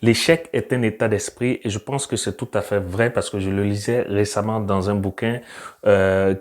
L'échec est un état d'esprit et je pense que c'est tout à fait vrai parce que je le lisais récemment dans un bouquin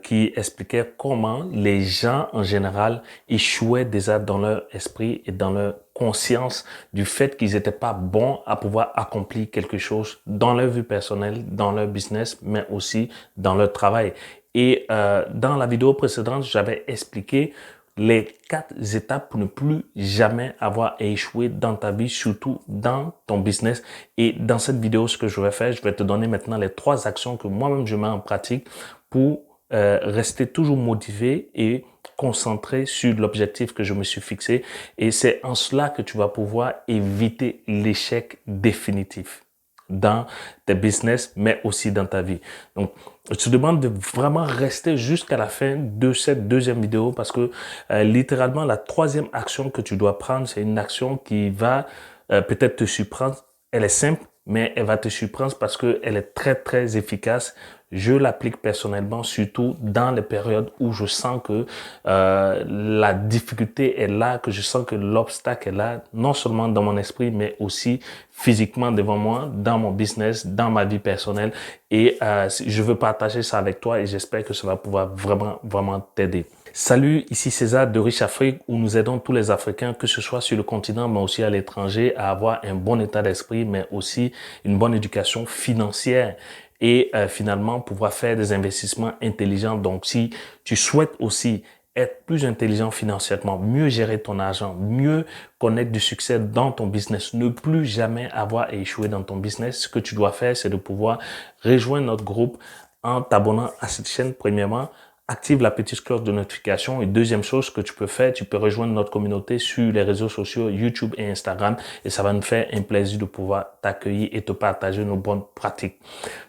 qui expliquait comment les gens en général échouaient déjà dans leur esprit et dans leur conscience du fait qu'ils n'étaient pas bons à pouvoir accomplir quelque chose dans leur vie personnelle, dans leur business, mais aussi dans leur travail. Et dans la vidéo précédente, j'avais expliqué les 4 étapes pour ne plus jamais avoir à échouer dans ta vie, surtout dans ton business. Et dans cette vidéo, ce que je vais faire, je vais te donner maintenant les 3 actions que moi-même je mets en pratique pour rester toujours motivé et concentré sur l'objectif que je me suis fixé. Et c'est en cela que tu vas pouvoir éviter l'échec définitif dans tes business, mais aussi dans ta vie. Donc, je te demande de vraiment rester jusqu'à la fin de cette deuxième vidéo parce que littéralement, la 3e action que tu dois prendre, c'est une action qui va peut-être te surprendre. Elle est simple, mais elle va te surprendre parce qu'elle est très, très efficace. Je l'applique personnellement, surtout dans les périodes où je sens que la difficulté est là, que je sens que l'obstacle est là, non seulement dans mon esprit, mais aussi physiquement devant moi, dans mon business, dans ma vie personnelle. Et je veux partager ça avec toi et j'espère que ça va pouvoir vraiment t'aider. Salut, ici César de Riche Afrique où nous aidons tous les Africains, que ce soit sur le continent mais aussi à l'étranger, à avoir un bon état d'esprit mais aussi une bonne éducation financière et finalement pouvoir faire des investissements intelligents. Donc si tu souhaites aussi être plus intelligent financièrement, mieux gérer ton argent, mieux connaître du succès dans ton business, ne plus jamais avoir à échouer dans ton business, ce que tu dois faire, c'est de pouvoir rejoindre notre groupe en t'abonnant à cette chaîne premièrement. Active la petite cloche de notification et deuxième chose que tu peux faire, tu peux rejoindre notre communauté sur les réseaux sociaux YouTube et Instagram et ça va nous faire un plaisir de pouvoir t'accueillir et te partager nos bonnes pratiques.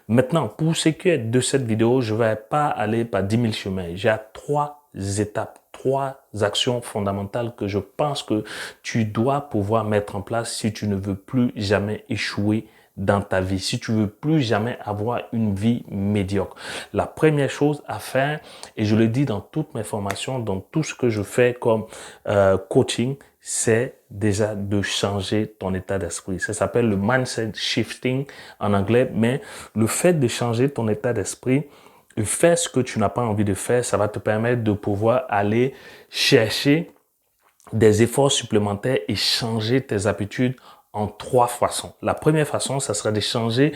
Maintenant, pour ce qui est de cette vidéo, je vais pas aller par 10 000 chemins. J'ai 3 étapes, 3 actions fondamentales que je pense que tu dois pouvoir mettre en place si tu ne veux plus jamais échouer dans ta vie, si tu veux plus jamais avoir une vie médiocre. La première chose à faire, et je le dis dans toutes mes formations, dans tout ce que je fais comme coaching, c'est déjà de changer ton état d'esprit. Ça s'appelle le mindset shifting en anglais, mais le fait de changer ton état d'esprit, de faire ce que tu n'as pas envie de faire, ça va te permettre de pouvoir aller chercher des efforts supplémentaires et changer tes habitudes en 3 façons. La première façon, ça sera de changer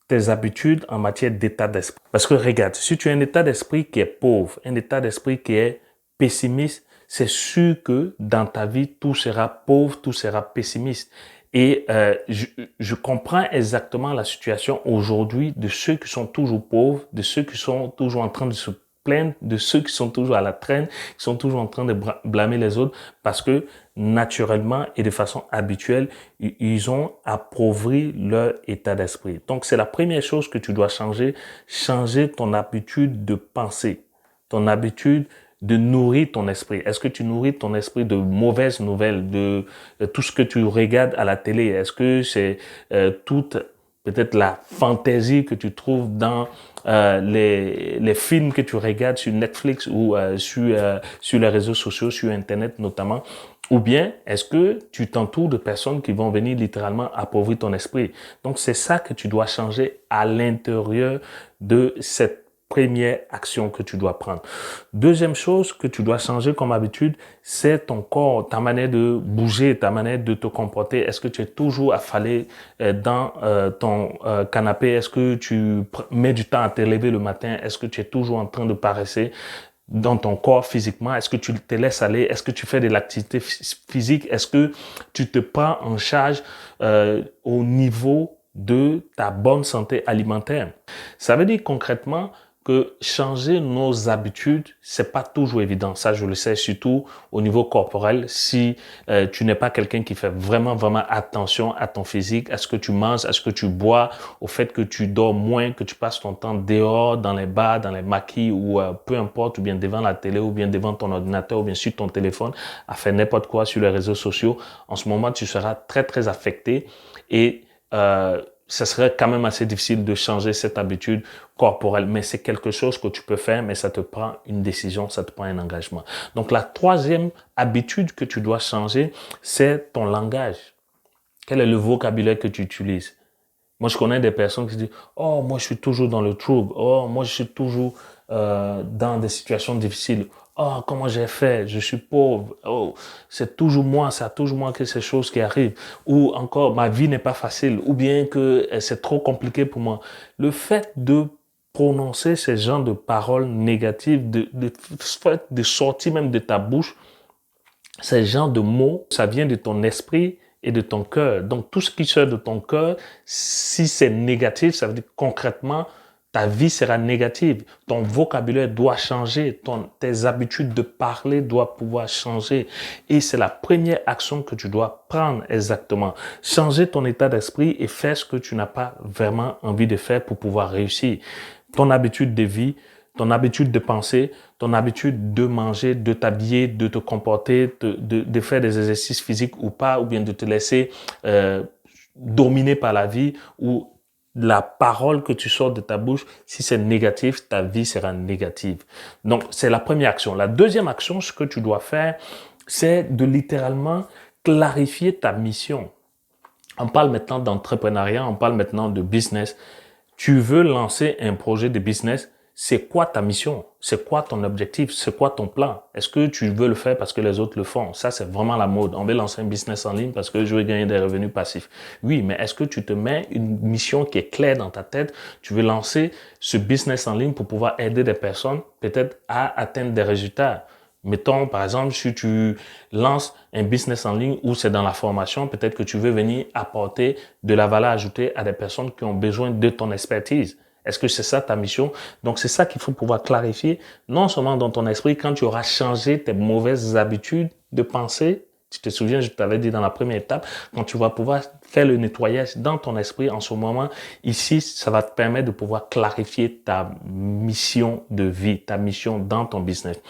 tes habitudes en matière d'état d'esprit. Parce que regarde, si tu as un état d'esprit qui est pauvre, un état d'esprit qui est pessimiste, c'est sûr que dans ta vie, tout sera pauvre, tout sera pessimiste. Et je comprends exactement la situation aujourd'hui de ceux qui sont toujours pauvres, de ceux qui sont toujours en train de se plaindre, de ceux qui sont toujours à la traîne, qui sont toujours en train de blâmer les autres parce que naturellement et de façon habituelle, ils ont appauvri leur état d'esprit. Donc, c'est la première chose que tu dois changer ton habitude de penser, ton habitude de nourrir ton esprit. Est-ce que tu nourris ton esprit de mauvaises nouvelles, de tout ce que tu regardes à la télé? Est-ce que c'est toute peut-être la fantaisie que tu trouves dans les films que tu regardes sur Netflix ou sur les réseaux sociaux, sur Internet notamment? Ou bien, est-ce que tu t'entoures de personnes qui vont venir littéralement appauvrir ton esprit? Donc, c'est ça que tu dois changer à l'intérieur de cette première action que tu dois prendre. Deuxième chose que tu dois changer comme habitude, c'est ton corps, ta manière de bouger, ta manière de te comporter. Est-ce que tu es toujours affalé dans ton canapé? Est-ce que tu mets du temps à te lever le matin? Est-ce que tu es toujours en train de paresser dans ton corps physiquement? Est-ce que tu te laisses aller? Est-ce que tu fais de l'activité physique? Est-ce que tu te prends en charge au niveau de ta bonne santé alimentaire? Ça veut dire concrètement que changer nos habitudes, c'est pas toujours évident. Ça, je le sais, surtout au niveau corporel. Si tu n'es pas quelqu'un qui fait vraiment attention à ton physique, à ce que tu manges, à ce que tu bois, au fait que tu dors moins, que tu passes ton temps dehors, dans les bars, dans les maquis ou peu importe, ou bien devant la télé, ou bien devant ton ordinateur, ou bien sur ton téléphone, à faire n'importe quoi sur les réseaux sociaux, en ce moment, tu seras très affecté et ça serait quand même assez difficile de changer cette habitude corporelle, mais c'est quelque chose que tu peux faire, mais ça te prend une décision, ça te prend un engagement. Donc, la 3e habitude que tu dois changer, c'est ton langage. Quel est le vocabulaire que tu utilises? Moi, je connais des personnes qui disent, oh, moi, je suis toujours dans le trouble. Oh, moi, je suis toujours dans des situations difficiles. Oh, comment j'ai fait? Je suis pauvre. Oh, c'est toujours moi, c'est toujours moi que ces choses qui arrivent. Ou encore, ma vie n'est pas facile. Ou bien que c'est trop compliqué pour moi. Le fait de prononcer ces genres de paroles négatives, de sortir même de ta bouche, ces genres de mots, ça vient de ton esprit et de ton cœur. Donc, tout ce qui sort de ton cœur, si c'est négatif, ça veut dire concrètement, ta vie sera négative. Ton vocabulaire doit changer. Tes habitudes de parler doivent pouvoir changer. Et c'est la première action que tu dois prendre exactement. Changer ton état d'esprit et faire ce que tu n'as pas vraiment envie de faire pour pouvoir réussir. Ton habitude de vie, ton habitude de penser, ton habitude de manger, de t'habiller, de te comporter, de faire des exercices physiques ou pas, ou bien de te laisser dominer par la vie, ou la parole que tu sors de ta bouche, si c'est négatif, ta vie sera négative. Donc, c'est la première action. La deuxième action, ce que tu dois faire, c'est de littéralement clarifier ta mission. On parle maintenant d'entrepreneuriat, on parle maintenant de business. Tu veux lancer un projet de business, c'est quoi ta mission? C'est quoi ton objectif? C'est quoi ton plan? Est-ce que tu veux le faire parce que les autres le font? Ça, c'est vraiment la mode. On veut lancer un business en ligne parce que je veux gagner des revenus passifs. Oui, mais est-ce que tu te mets une mission qui est claire dans ta tête? Tu veux lancer ce business en ligne pour pouvoir aider des personnes peut-être à atteindre des résultats. Mettons, par exemple, si tu lances un business en ligne où c'est dans la formation, peut-être que tu veux venir apporter de la valeur ajoutée à des personnes qui ont besoin de ton expertise. Est-ce que c'est ça ta mission? Donc, c'est ça qu'il faut pouvoir clarifier, non seulement dans ton esprit, quand tu auras changé tes mauvaises habitudes de pensée. Tu te souviens, je t'avais dit dans la première étape, quand tu vas pouvoir faire le nettoyage dans ton esprit en ce moment, ici, ça va te permettre de pouvoir clarifier ta mission de vie, ta mission dans ton business.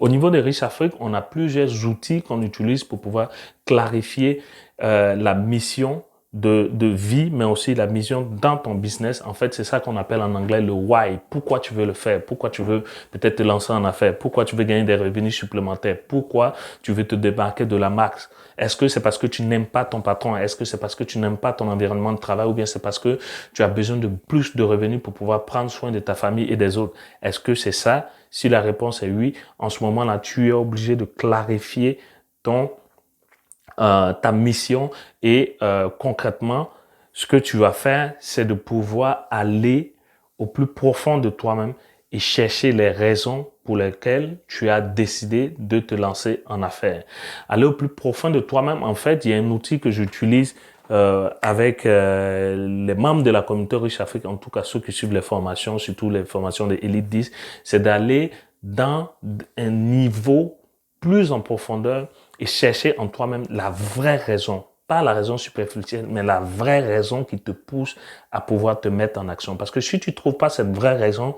Au niveau de Riche Afrique, on a plusieurs outils qu'on utilise pour pouvoir clarifier la mission de vie, mais aussi la mission dans ton business. En fait, c'est ça qu'on appelle en anglais le why. Pourquoi tu veux le faire? Pourquoi tu veux peut-être te lancer en affaires? Pourquoi tu veux gagner des revenus supplémentaires? Pourquoi tu veux te débarquer de la max? Est-ce que c'est parce que tu n'aimes pas ton patron? Est-ce que c'est parce que tu n'aimes pas ton environnement de travail? Ou bien c'est parce que tu as besoin de plus de revenus pour pouvoir prendre soin de ta famille et des autres? Est-ce que c'est ça? Si la réponse est oui, en ce moment-là, tu es obligé de clarifier ta mission et concrètement, ce que tu vas faire, c'est de pouvoir aller au plus profond de toi-même et chercher les raisons pour lesquelles tu as décidé de te lancer en affaires. Aller au plus profond de toi-même, en fait, il y a un outil que j'utilise avec les membres de la communauté Riche Afrique, en tout cas ceux qui suivent les formations, surtout les formations de Elite 10, c'est d'aller dans un niveau plus en profondeur et chercher en toi-même la vraie raison. Pas la raison superficielle, mais la vraie raison qui te pousse à pouvoir te mettre en action. Parce que si tu trouves pas cette vraie raison,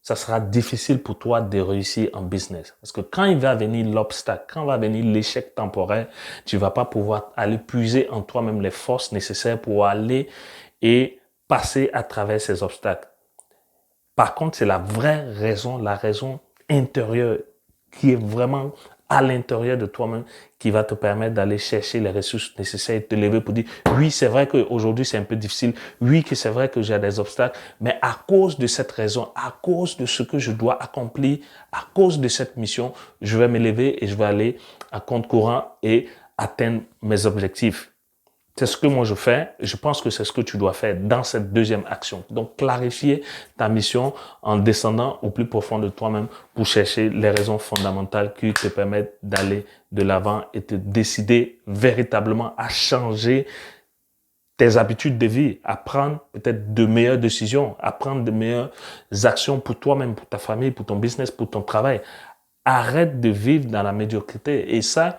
ça sera difficile pour toi de réussir en business. Parce que quand il va venir l'obstacle, quand va venir l'échec temporaire, tu vas pas pouvoir aller puiser en toi-même les forces nécessaires pour aller et passer à travers ces obstacles. Par contre, c'est la vraie raison, la raison intérieure qui est vraiment à l'intérieur de toi-même qui va te permettre d'aller chercher les ressources nécessaires et te lever pour dire oui, c'est vrai qu'aujourd'hui c'est un peu difficile, oui que c'est vrai que j'ai des obstacles, mais à cause de cette raison, à cause de ce que je dois accomplir, à cause de cette mission, je vais me lever et je vais aller à compte courant et atteindre mes objectifs. C'est ce que moi je fais. Je pense que c'est ce que tu dois faire dans cette deuxième action. Donc, clarifier ta mission en descendant au plus profond de toi-même pour chercher les raisons fondamentales qui te permettent d'aller de l'avant et te décider véritablement à changer tes habitudes de vie, à prendre peut-être de meilleures décisions, à prendre de meilleures actions pour toi-même, pour ta famille, pour ton business, pour ton travail. Arrête de vivre dans la médiocrité. Et ça,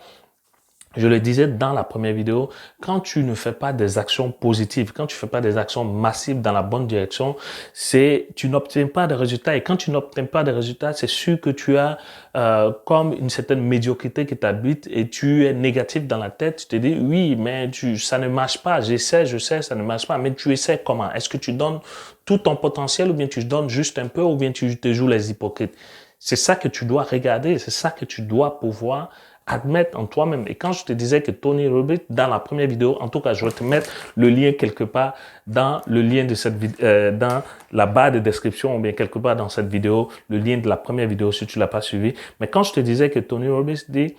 je le disais dans la première vidéo, quand tu ne fais pas des actions positives, quand tu fais pas des actions massives dans la bonne direction, tu n'obtiens pas de résultats. Et quand tu n'obtiens pas de résultats, c'est sûr que tu as comme une certaine médiocrité qui t'habite et tu es négatif dans la tête. Tu te dis, oui, mais ça ne marche pas. J'essaie, je sais, ça ne marche pas. Mais tu essaies comment? Est-ce que tu donnes tout ton potentiel ou bien tu donnes juste un peu ou bien tu te joues les hypocrites? C'est ça que tu dois regarder. C'est ça que tu dois pouvoir admettre en toi-même. Et quand je te disais que Tony Robbins, dans la première vidéo, en tout cas, je vais te mettre le lien quelque part dans le lien de cette dans la barre de description ou bien quelque part dans cette vidéo, le lien de la première vidéo si tu l'as pas suivi. Mais quand je te disais que Tony Robbins dit,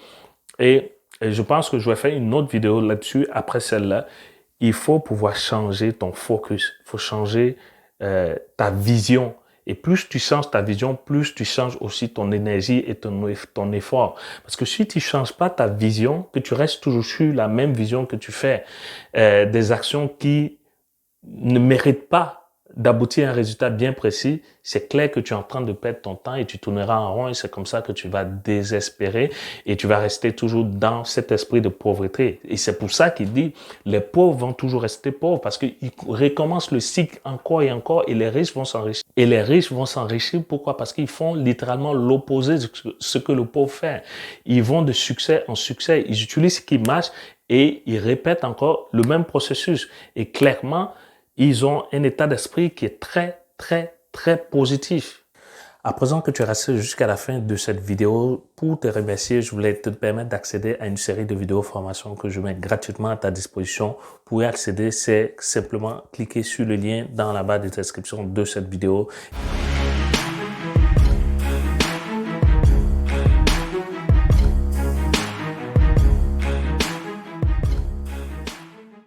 et je pense que je vais faire une autre vidéo là-dessus après celle-là, il faut pouvoir changer ton focus, il faut changer ta vision. Et plus tu changes ta vision, plus tu changes aussi ton énergie et ton effort. Parce que si tu changes pas ta vision, que tu restes toujours sur la même vision que tu fais, des actions qui ne méritent pas d'aboutir à un résultat bien précis, c'est clair que tu es en train de perdre ton temps et tu tourneras en rond et c'est comme ça que tu vas désespérer et tu vas rester toujours dans cet esprit de pauvreté. Et c'est pour ça qu'il dit, les pauvres vont toujours rester pauvres parce qu'ils recommencent le cycle encore et encore et les riches vont s'enrichir. Et les riches vont s'enrichir, pourquoi? Parce qu'ils font littéralement l'opposé de ce que le pauvre fait. Ils vont de succès en succès, ils utilisent ce qui marche et ils répètent encore le même processus. Et clairement, ils ont un état d'esprit qui est très, très, très positif. À présent que tu es resté jusqu'à la fin de cette vidéo, pour te remercier, je voulais te permettre d'accéder à une série de vidéos formation que je mets gratuitement à ta disposition. Pour y accéder, c'est simplement cliquer sur le lien dans la barre de description de cette vidéo.